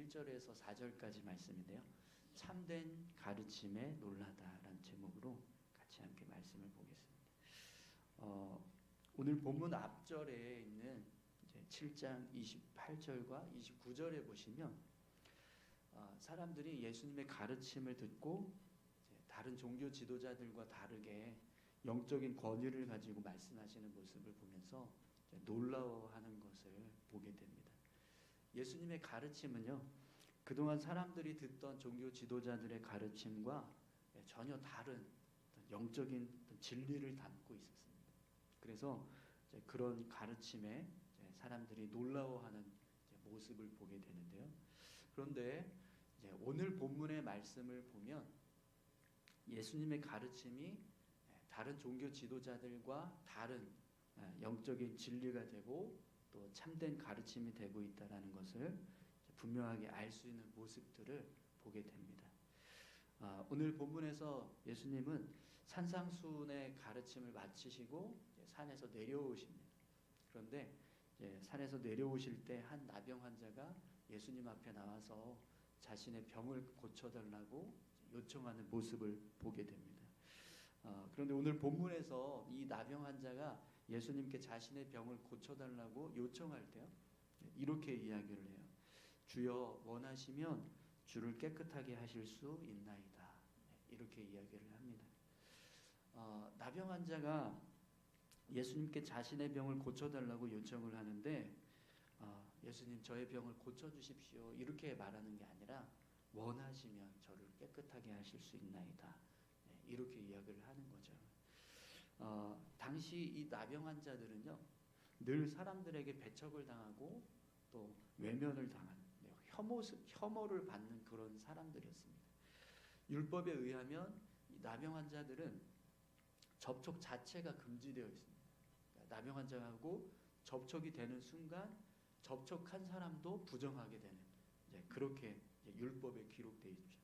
1절에서 4절까지 말씀인데요. 참된 가르침에 놀라다라는 제목으로 같이 함께 말씀을 보겠습니다. 오늘 본문 앞절에 있는 이제 7장 28절과 29절에 보시면 사람들이 예수님의 가르침을 듣고 다른 종교 지도자들과 다르게 영적인 권위를 가지고 말씀하시는 모습을 보면서 놀라워하는 것을 보게 됩니다. 예수님의 가르침은요, 그동안 사람들이 듣던 종교 지도자들의 가르침과 전혀 다른 영적인 진리를 담고 있었습니다. 그래서 그런 가르침에 사람들이 놀라워하는 모습을 보게 되는데요. 그런데 오늘 본문의 말씀을 보면 예수님의 가르침이 다른 종교 지도자들과 다른 영적인 진리가 되고 또 참된 가르침이 되고 있다는 것을 분명하게 알 수 있는 모습들을 보게 됩니다. 오늘 본문에서 예수님은 산상수훈의 가르침을 마치시고 산에서 내려오십니다. 그런데 산에서 내려오실 때 한 나병 환자가 예수님 앞에 나와서 자신의 병을 고쳐달라고 요청하는 모습을 보게 됩니다. 그런데 오늘 본문에서 이 나병 환자가 예수님께 자신의 병을 고쳐달라고 요청할 때요, 이렇게 이야기를 해요. 주여 원하시면 주를 깨끗하게 하실 수 있나이다. 이렇게 이야기를 합니다. 나병 환자가 예수님께 자신의 병을 고쳐달라고 요청을 하는데 예수님 저의 병을 고쳐주십시오 이렇게 말하는 게 아니라 원하시면 저를 깨끗하게 하실 수 있나이다. 이렇게 이야기를 하는 거죠. 당시 이 나병 환자들은요, 늘 사람들에게 배척을 당하고 또 외면을 당하는 혐오를 받는 그런 사람들이었습니다. 율법에 의하면 이 나병 환자들은 접촉 자체가 금지되어 있습니다. 그러니까 나병 환자하고 접촉이 되는 순간 접촉한 사람도 부정하게 되는 그렇게 율법에 기록되어 있죠.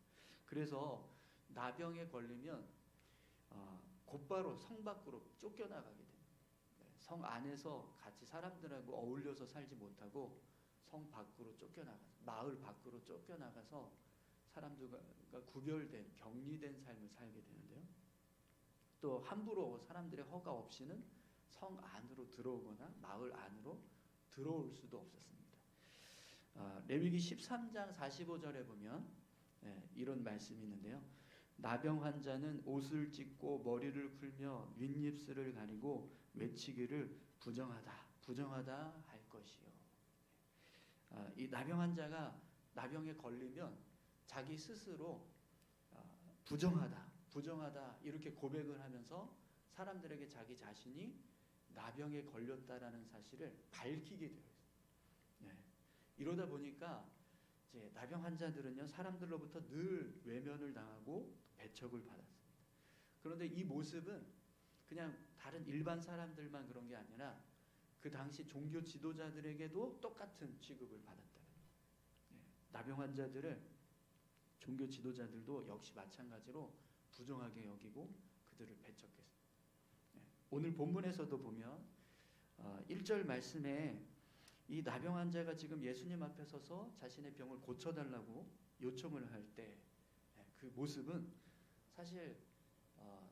그래서 나병에 걸리면 곧바로 성 밖으로 쫓겨나가게 됩니다. 성 안에서 같이 사람들하고 어울려서 살지 못하고 성 밖으로 쫓겨나가서 마을 밖으로 쫓겨나가서 사람들과 구별된 격리된 삶을 살게 되는데요. 또 함부로 사람들의 허가 없이는 성 안으로 들어오거나 마을 안으로 들어올 수도 없었습니다. 레위기 13장 45절에 보면 이런 말씀이 있는데요. 나병 환자는 옷을 찢고 머리를 풀며 윗입술을 가리고 외치기를 부정하다 부정하다 할 것이요. 이 나병 환자가 나병에 걸리면 자기 스스로 부정하다 부정하다 이렇게 고백을 하면서 사람들에게 자기 자신이 나병에 걸렸다라는 사실을 밝히게 되어 있어요. 이러다 보니까 이제 나병 환자들은요, 사람들로부터 늘 외면을 당하고 배척을 받았습니다. 그런데 이 모습은 그냥 다른 일반 사람들만 그런 게 아니라 그 당시 종교 지도자들에게도 똑같은 취급을 받았다는 거예요. 나병 환자들을 종교 지도자들도 역시 마찬가지로 부정하게 여기고 그들을 배척했습니다. 오늘 본문에서도 보면 1절 말씀에 이 나병 환자가 지금 예수님 앞에 서서 자신의 병을 고쳐달라고 요청을 할 때 그 모습은 사실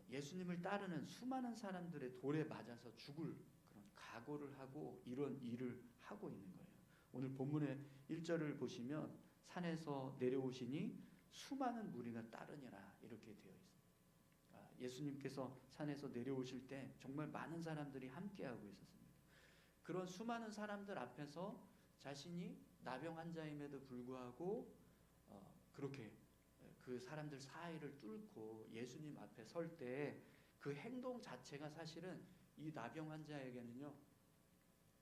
예수님을 따르는 수많은 사람들의 돌에 맞아서 죽을 그런 각오를 하고 이런 일을 하고 있는 거예요. 오늘 본문의 1절을 보시면 산에서 내려오시니 수많은 무리가 따르니라 이렇게 되어 있습니다. 예수님께서 산에서 내려오실 때 정말 많은 사람들이 함께하고 있었습니다. 그런 수많은 사람들 앞에서 자신이 나병 환자임에도 불구하고 그렇게 그 사람들 사이를 뚫고 예수님 앞에 설 때 그 행동 자체가 사실은 이 나병 환자에게는요,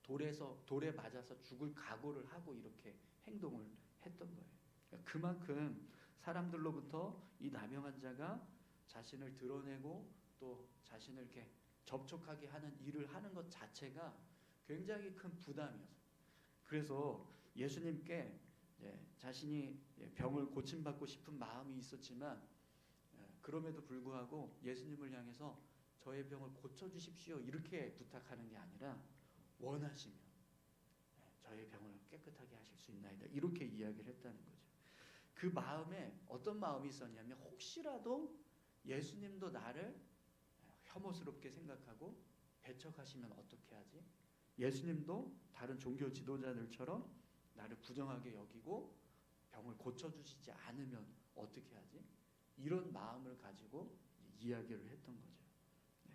돌에 맞아서 죽을 각오를 하고 이렇게 행동을 했던 거예요. 그만큼 사람들로부터 이 나병 환자가 자신을 드러내고 또 자신을 이렇게 접촉하게 하는 일을 하는 것 자체가 굉장히 큰 부담이었어요. 그래서 예수님께 자신이 병을 고침받고 싶은 마음이 있었지만 그럼에도 불구하고 예수님을 향해서 저의 병을 고쳐주십시오 이렇게 부탁하는 게 아니라 원하시면 저의 병을 깨끗하게 하실 수 있나이다 이렇게 이야기를 했다는 거죠. 그 마음에 어떤 마음이 있었냐면 혹시라도 예수님도 나를 혐오스럽게 생각하고 배척하시면 어떻게 하지? 예수님도 다른 종교 지도자들처럼 나를 부정하게 여기고 병을 고쳐주시지 않으면 어떻게 하지? 이런 마음을 가지고 이야기를 했던 거죠. 네.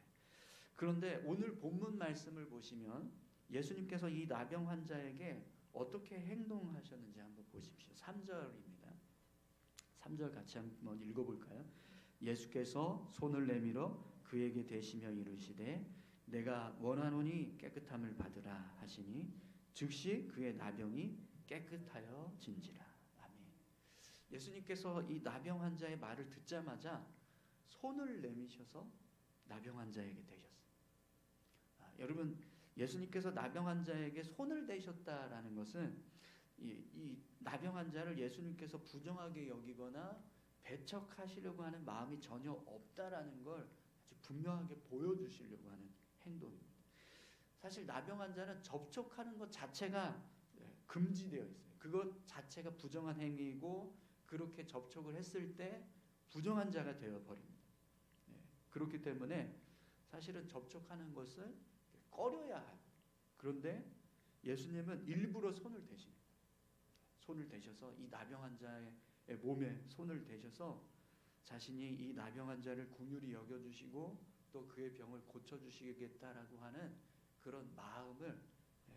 그런데 오늘 본문 말씀을 보시면 예수님께서 이 나병 환자에게 어떻게 행동하셨는지 한번 보십시오. 3절입니다. 3절 같이 한번 읽어볼까요? 예수께서 손을 내밀어 그에게 대시며 이르시되 내가 원하노니 깨끗함을 받으라 하시니 즉시 그의 나병이 깨끗하여 진지라. 아멘. 예수님께서 이 나병 환자의 말을 듣자마자 손을 내미셔서 나병 환자에게 대셨어요. 여러분, 예수님께서 나병 환자에게 손을 대셨다라는 것은 이 나병 환자를 예수님께서 부정하게 여기거나 배척하시려고 하는 마음이 전혀 없다라는 걸 아주 분명하게 보여주시려고 하는 행동입니다. 사실 나병 환자는 접촉하는 것 자체가 금지되어 있어요. 그것 자체가 부정한 행위이고 그렇게 접촉을 했을 때 부정한 자가 되어버립니다. 그렇기 때문에 사실은 접촉하는 것을 꺼려야 하고, 그런데 예수님은 일부러 손을 대십니다. 손을 대셔서 이 나병 환자의 몸에 손을 대셔서 자신이 이 나병 환자를 긍휼히 여겨주시고 또 그의 병을 고쳐주시겠다라고 하는 그런 마음을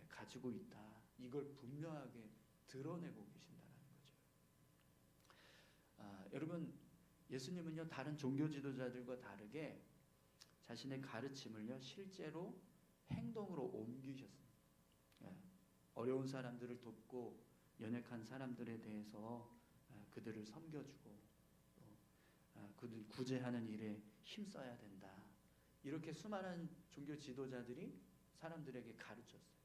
가지고 있다. 이걸 분명하게 드러내고 계신다는 거죠. 여러분, 예수님은요 다른 종교 지도자들과 다르게 자신의 가르침을요 실제로 행동으로 옮기셨습니다. 어려운 사람들을 돕고 연약한 사람들에 대해서 그들을 섬겨주고 그들 구제하는 일에 힘써야 된다. 이렇게 수많은 종교 지도자들이 사람들에게 가르쳤어요.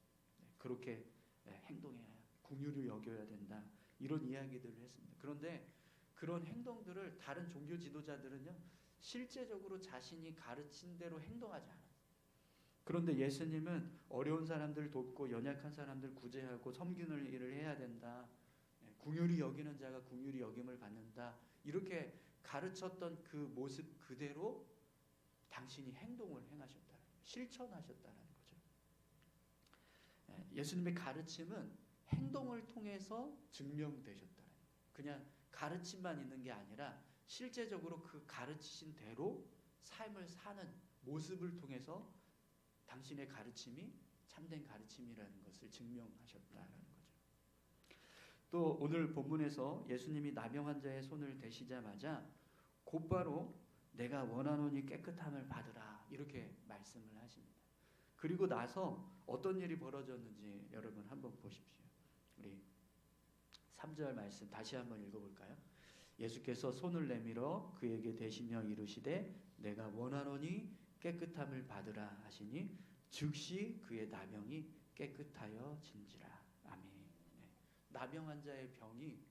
그렇게 행동해야, 긍휼히 여겨야 된다. 이런 이야기들을 했습니다. 그런데 그런 행동들을 다른 종교 지도자들은요 실제적으로 자신이 가르친 대로 행동하지 않았어요. 그런데 예수님은 어려운 사람들 돕고 연약한 사람들 구제하고 섬기는 일을 해야 된다. 긍휼히 여기는 자가 긍휼히 여김을 받는다. 이렇게 가르쳤던 그 모습 그대로 당신이 행동을 행하셨다는 거예요. 실천하셨다는 거죠. 예수님의 가르침은 행동을 통해서 증명되셨다는 거예요. 그냥 가르침만 있는 게 아니라 실제적으로 그 가르치신 대로 삶을 사는 모습을 통해서 당신의 가르침이 참된 가르침이라는 것을 증명하셨다는 거죠. 또 오늘 본문에서 예수님이 나병 환자의 손을 대시자마자 곧바로 내가 원하노니 깨끗함을 받으라 이렇게 말씀을 하십니다. 그리고 나서 어떤 일이 벌어졌는지 여러분 한번 보십시오. 우리 3절 말씀 다시 한번 읽어볼까요? 예수께서 손을 내밀어 그에게 대시며 이르시되 내가 원하노니 깨끗함을 받으라 하시니 즉시 그의 나병이 깨끗하여 진지라. 아멘. 나병 환자의 병이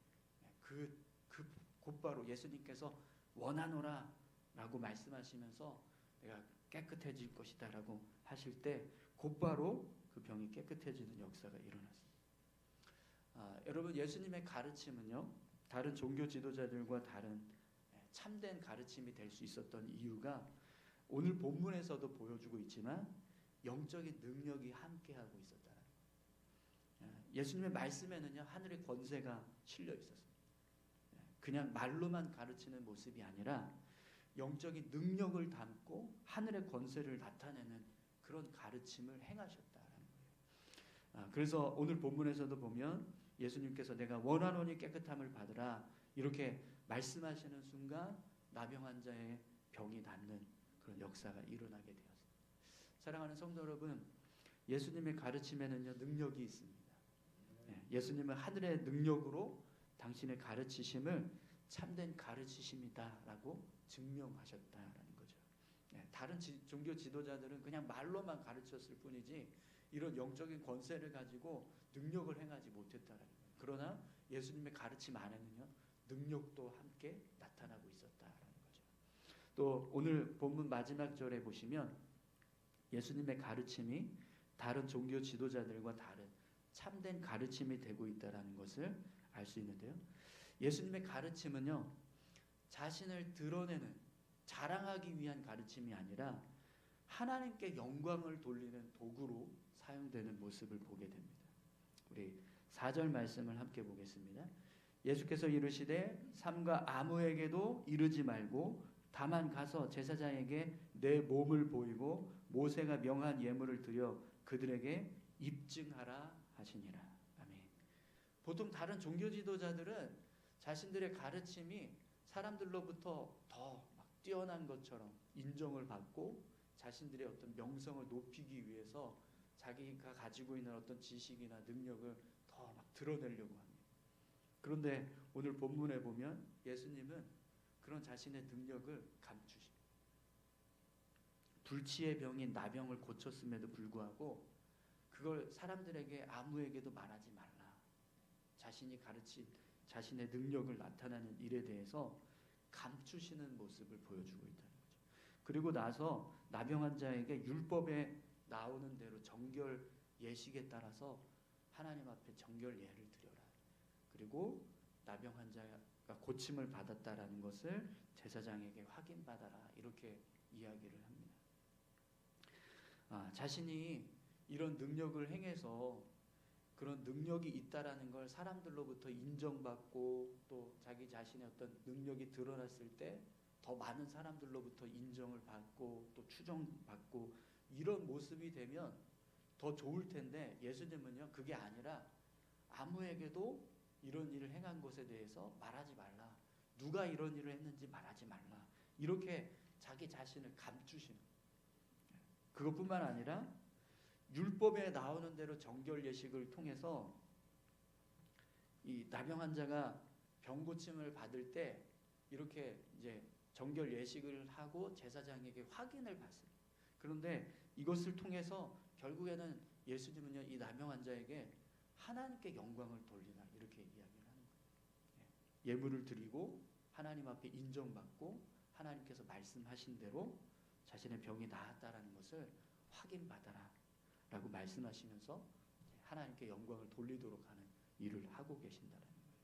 곧바로 예수님께서 원하노라 라고 말씀하시면서 내가 깨끗해질 것이다 라고 하실 때 곧바로 그 병이 깨끗해지는 역사가 일어났습니다. 여러분, 예수님의 가르침은요 다른 종교 지도자들과 다른 참된 가르침이 될 수 있었던 이유가 오늘 본문에서도 보여주고 있지만 영적인 능력이 함께하고 있었다는 거예요. 예수님의 말씀에는요 하늘의 권세가 실려 있었습니다. 그냥 말로만 가르치는 모습이 아니라 영적인 능력을 담고 하늘의 권세를 나타내는 그런 가르침을 행하셨다는 거예요. 그래서 오늘 본문에서도 보면 예수님께서 내가 원하노니 깨끗함을 받으라 이렇게 말씀하시는 순간 나병 환자의 병이 낫는 그런 역사가 일어나게 되었습니다. 사랑하는 성도 여러분, 예수님의 가르침에는요 능력이 있습니다. 예수님은 하늘의 능력으로 당신의 가르치심을 참된 가르치심이다라고 증명하셨다라는 거죠. 다른 종교 지도자들은 그냥 말로만 가르쳤을 뿐이지 이런 영적인 권세를 가지고 능력을 행하지 못했다라는 거예요. 그러나 예수님의 가르침 안에는요 능력도 함께 나타나고 있었다라는 거죠. 또 오늘 본문 마지막 절에 보시면 예수님의 가르침이 다른 종교 지도자들과 다른 참된 가르침이 되고 있다라는 것을 알 수 있는데요. 예수님의 가르침은요, 자신을 드러내는, 자랑하기 위한 가르침이 아니라 하나님께 영광을 돌리는 도구로 사용되는 모습을 보게 됩니다. 우리 4절 말씀을 함께 보겠습니다. 예수께서 이르시되 삼가 아무에게도 이르지 말고 다만 가서 제사장에게 내 몸을 보이고 모세가 명한 예물을 드려 그들에게 입증하라 하시니라. 아멘. 보통 다른 종교 지도자들은 자신들의 가르침이 사람들로부터 더 막 뛰어난 것처럼 인정을 받고 자신들의 어떤 명성을 높이기 위해서 자기가 가지고 있는 어떤 지식이나 능력을 더 막 드러내려고 합니다. 그런데 오늘 본문에 보면 예수님은 그런 자신의 능력을 감추십니다. 불치의 병인 나병을 고쳤음에도 불구하고 그걸 사람들에게 아무에게도 말하지 말라. 자신이 가르친 자신의 능력을 나타내는 일에 대해서 감추시는 모습을 보여주고 있다는 거죠. 그리고 나서 나병 환자에게 율법에 나오는 대로 정결 예식에 따라서 하나님 앞에 정결 예를 드려라. 그리고 나병 환자가 고침을 받았다라는 것을 제사장에게 확인받아라. 이렇게 이야기를 합니다. 자신이 이런 능력을 행해서 그런 능력이 있다라는 걸 사람들로부터 인정받고 또 자기 자신의 어떤 능력이 드러났을 때 더 많은 사람들로부터 인정을 받고 또 추정받고 이런 모습이 되면 더 좋을 텐데 예수님은요, 그게 아니라 아무에게도 이런 일을 행한 것에 대해서 말하지 말라. 누가 이런 일을 했는지 말하지 말라. 이렇게 자기 자신을 감추시는. 그것뿐만 아니라 율법에 나오는 대로 정결 예식을 통해서 이 나병 환자가 병 고침을 받을 때 이렇게 이제 정결 예식을 하고 제사장에게 확인을 받습니다. 그런데 이것을 통해서 결국에는 예수님은요, 이 나병 환자에게 하나님께 영광을 돌리라 이렇게 이야기를 하는 거예요. 예물을 드리고 하나님 앞에 인정받고 하나님께서 말씀하신 대로 자신의 병이 나았다라는 것을 확인받아라 라고 말씀하시면서 하나님께 영광을 돌리도록 하는 일을 하고 계신다라는 거예요.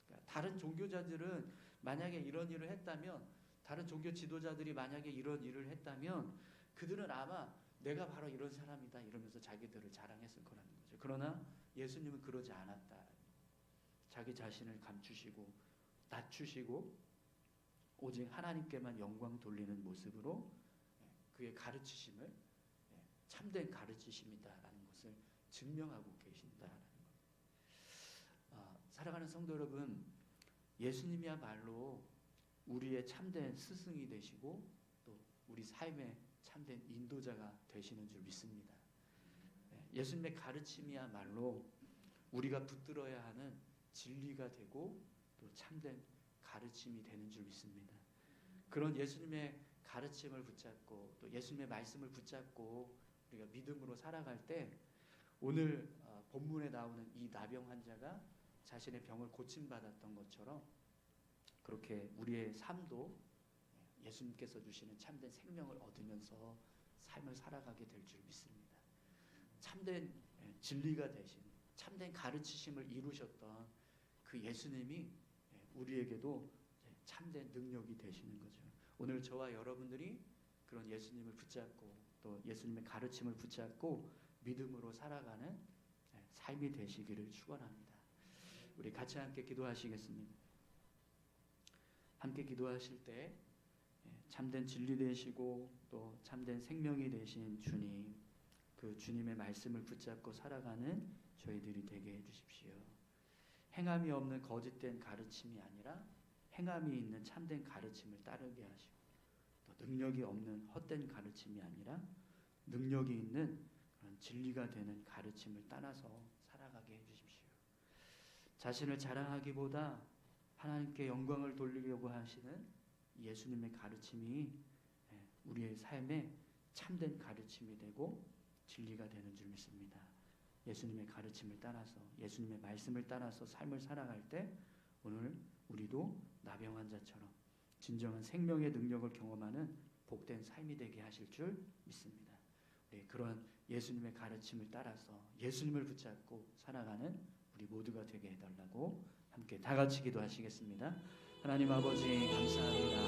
그러니까 다른 종교자들은 만약에 이런 일을 했다면, 다른 종교 지도자들이 만약에 이런 일을 했다면 그들은 아마 내가 바로 이런 사람이다 이러면서 자기들을 자랑했을 거라는 거죠. 그러나 예수님은 그러지 않았다. 자기 자신을 감추시고 낮추시고 오직 하나님께만 영광 돌리는 모습으로 그의 가르치심을 참된 가르치심이다라는 것을 증명하고 계신다라는 것. 사랑하는 성도 여러분, 예수님이야말로 우리의 참된 스승이 되시고 또 우리 삶의 참된 인도자가 되시는 줄 믿습니다. 예수님의 가르침이야말로 우리가 붙들어야 하는 진리가 되고 또 참된 가르침이 되는 줄 믿습니다. 그런 예수님의 가르침을 붙잡고 또 예수님의 말씀을 붙잡고 우리가 믿음으로 살아갈 때 오늘 본문에 나오는 이 나병 환자가 자신의 병을 고침받았던 것처럼 그렇게 우리의 삶도 예수님께서 주시는 참된 생명을 얻으면서 삶을 살아가게 될 줄 믿습니다. 참된 진리가 되신 참된 가르치심을 이루셨던 그 예수님이 우리에게도 참된 능력이 되시는 거죠. 오늘 저와 여러분들이 그런 예수님을 붙잡고 또 예수님의 가르침을 붙잡고 믿음으로 살아가는 삶이 되시기를 축원합니다. 우리 같이 함께 기도하시겠습니다. 함께 기도하실 때 참된 진리 되시고 또 참된 생명이 되신 주님, 그 주님의 말씀을 붙잡고 살아가는 저희들이 되게 해주십시오. 행함이 없는 거짓된 가르침이 아니라 행함이 있는 참된 가르침을 따르게 하시고 또 능력이 없는 헛된 가르침이 아니라 능력이 있는 그런 진리가 되는 가르침을 따라서 살아가게 해주십시오. 자신을 자랑하기보다 하나님께 영광을 돌리려고 하시는 예수님의 가르침이 우리의 삶에 참된 가르침이 되고 진리가 되는 줄 믿습니다. 예수님의 가르침을 따라서 예수님의 말씀을 따라서 삶을 살아갈 때 오늘 우리도 나병 환자처럼 진정한 생명의 능력을 경험하는 복된 삶이 되게 하실 줄 믿습니다. 우리 그러한 예수님의 가르침을 따라서 예수님을 붙잡고 살아가는 우리 모두가 되게 해달라고 함께 다 같이 기도하시겠습니다. 하나님 아버지 감사합니다.